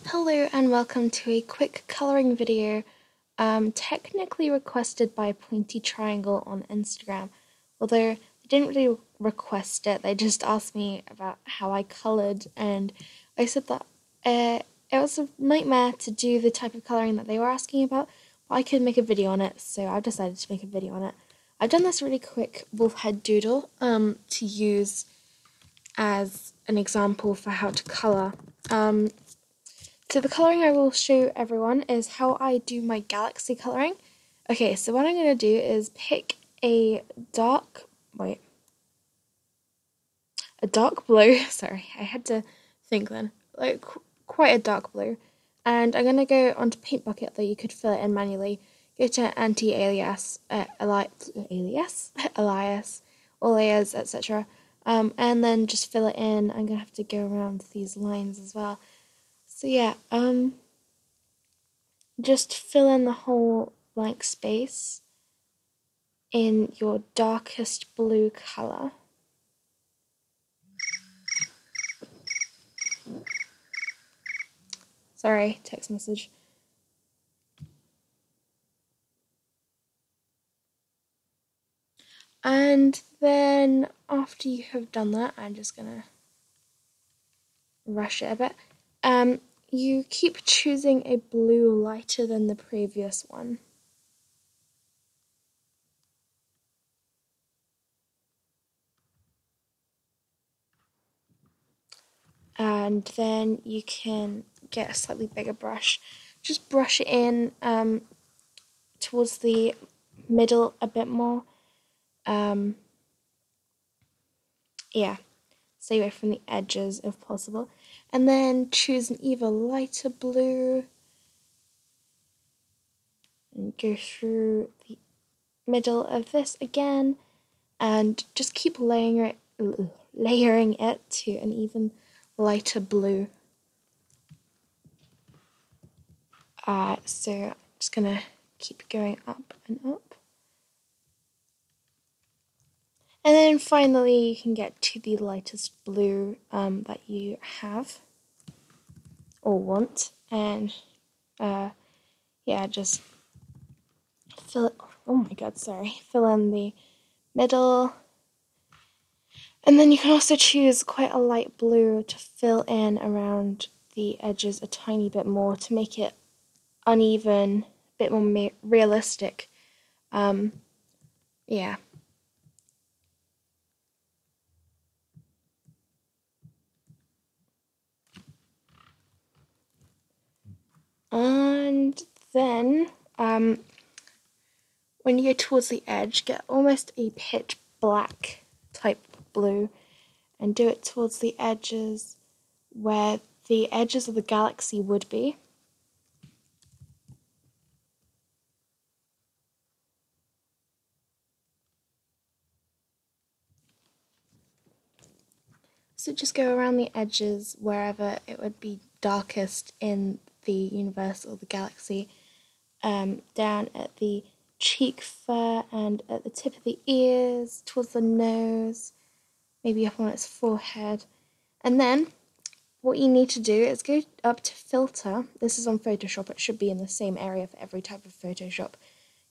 Hello and welcome to a quick colouring video technically requested by Pointy Triangle on Instagram, although they didn't really request it, they just asked me about how I coloured, and I said that it was a nightmare to do the type of colouring that they were asking about, but I could make a video on it, so I've decided to make a video on it. I've done this really quick wolf head doodle to use as an example for how to colour. So the colouring I will show everyone is how I do my galaxy colouring. Okay, so what I'm going to do is pick a dark blue, sorry, I had to think then, like quite a dark blue, and I'm going to go onto Paint Bucket, though you could fill it in manually, go to anti-alias, alias, all layers, etc., and then just fill it in. I'm going to have to go around these lines as well. So yeah, just fill in the whole blank space in your darkest blue colour. Sorry, text message. And then after you have done that, I'm just gonna rush it a bit. You keep choosing a blue lighter than the previous one. And then you can get a slightly bigger brush. Just brush it in towards the middle a bit more. Yeah, stay away from the edges if possible. And then choose an even lighter blue and go through the middle of this again, and just keep layering it to an even lighter blue. So I'm just gonna keep going up and up. And then finally you can get to the lightest blue that you have or want, and yeah, just fill in the middle. And then you can also choose quite a light blue to fill in around the edges a tiny bit more to make it uneven, a bit more realistic. Yeah. And then when you go towards the edge, get almost a pitch black type blue and do it towards the edges where the edges of the galaxy would be. So just go around the edges wherever it would be darkest in the universe or the galaxy, down at the cheek fur and at the tip of the ears, towards the nose, maybe up on its forehead. And then what you need to do is go up to filter. This is on Photoshop, it should be in the same area for every type of Photoshop.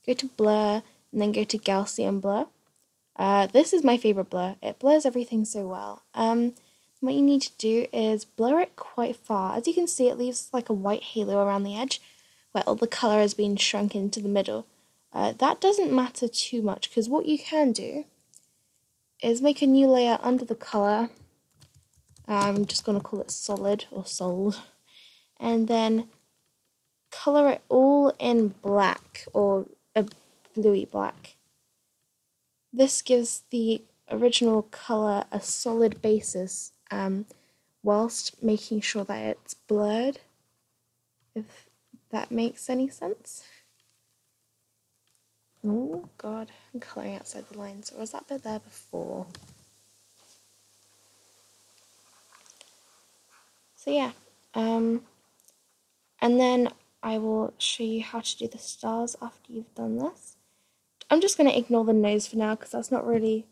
Go to blur and then go to Gaussian blur. This is my favourite blur. It blurs everything so well. What you need to do is blur it quite far. As you can see, it leaves like a white halo around the edge where all the colour has been shrunk into the middle. That doesn't matter too much because what you can do is make a new layer under the colour. I'm just going to call it solid or sold. And then colour it all in black or a bluey black. This gives the original colour a solid basis, whilst making sure that it's blurred, if that makes any sense. Oh god, I'm colouring outside the lines, or was that bit there before? So yeah, and then I will show you how to do the stars after you've done this. I'm just going to ignore the nose for now because that's not really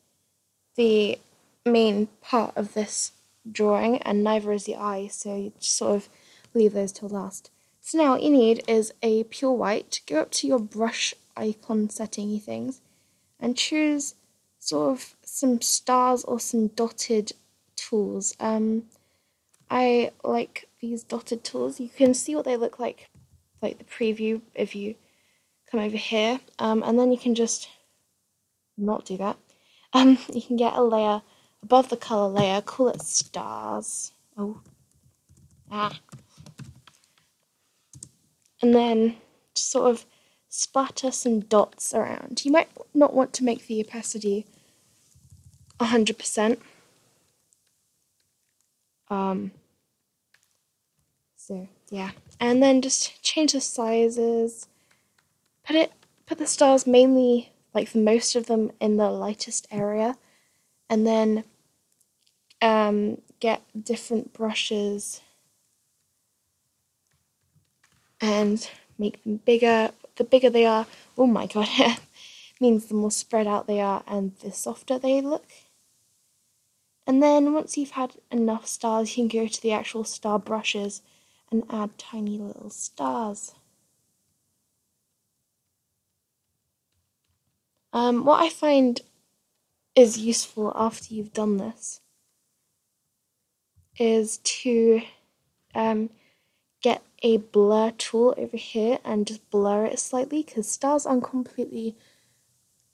the main part of this drawing, and neither is the eye, so you just sort of leave those till last. So now what you need is a pure white. Go up to your brush icon settingy things and choose sort of some stars or some dotted tools. I like these dotted tools. You can see what they look like the preview if you come over here. And then you can just not do that. You can get a layer above the color layer, call it stars. And then just sort of splatter some dots around. You might not want to make the opacity 100%. So yeah, and then just change the sizes. Put the stars mainly, like for most of them, in the lightest area, and then get different brushes and make them bigger. The bigger they are, oh my god, means the more spread out they are and the softer they look. And then once you've had enough stars, you can go to the actual star brushes and add tiny little stars. What I find is useful after you've done this is to get a blur tool over here and just blur it slightly, because stars aren't completely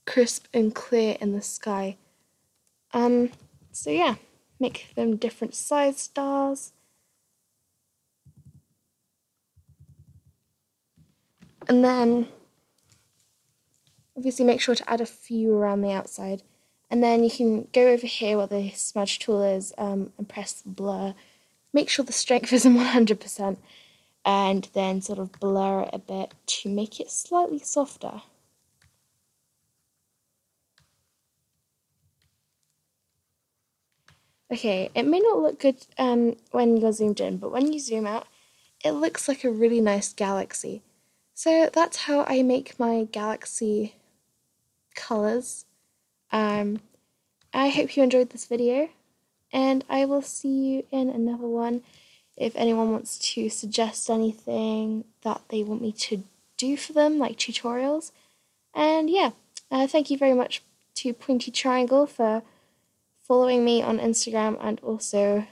crisp and clear in the sky. So yeah, make them different size stars. And then obviously make sure to add a few around the outside. And then you can go over here where the smudge tool is and press blur. Make sure the strength isn't 100%, and then sort of blur it a bit to make it slightly softer. Okay, it may not look good when you're zoomed in, but when you zoom out, it looks like a really nice galaxy. So that's how I make my galaxy colours. I hope you enjoyed this video, and I will see you in another one. If anyone wants to suggest anything that they want me to do for them, like tutorials. And yeah, thank you very much to Pointy Triangle for following me on Instagram and also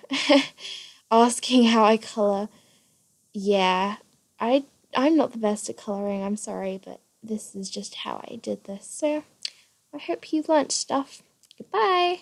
asking how I colour. Yeah, I'm not the best at colouring, I'm sorry, but this is just how I did this. So I hope you learnt stuff. Goodbye!